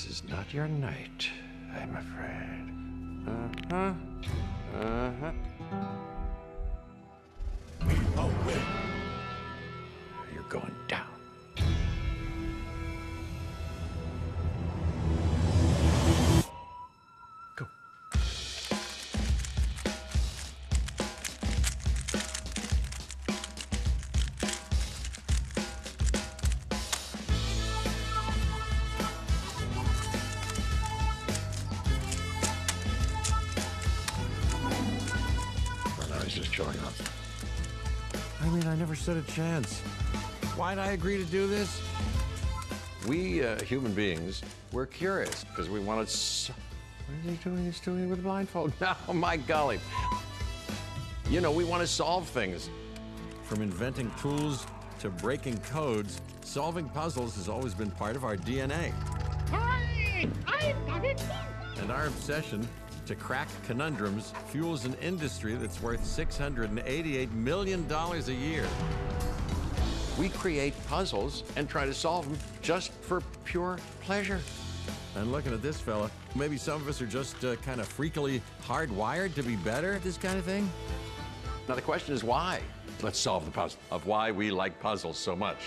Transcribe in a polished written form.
This is not your night, I'm afraid. Uh-huh. Uh-huh. We will win. You're going down. Go. Just showing up. I mean, I never stood a chance. Why'd I agree to do this? We human beings, we're curious because we want to. What is he doing? He's doing it with a blindfold. Oh, my golly. You know, we want to solve things. From inventing tools to breaking codes, solving puzzles has always been part of our DNA. Hooray! I've got it! And our obsession to crack conundrums fuels an industry that's worth $688 million a year. We create puzzles and try to solve them just for pure pleasure. And looking at this fella, maybe some of us are just kind of freakily hardwired to be better at this kind of thing. Now the question is why? Let's solve the puzzle of why we like puzzles so much.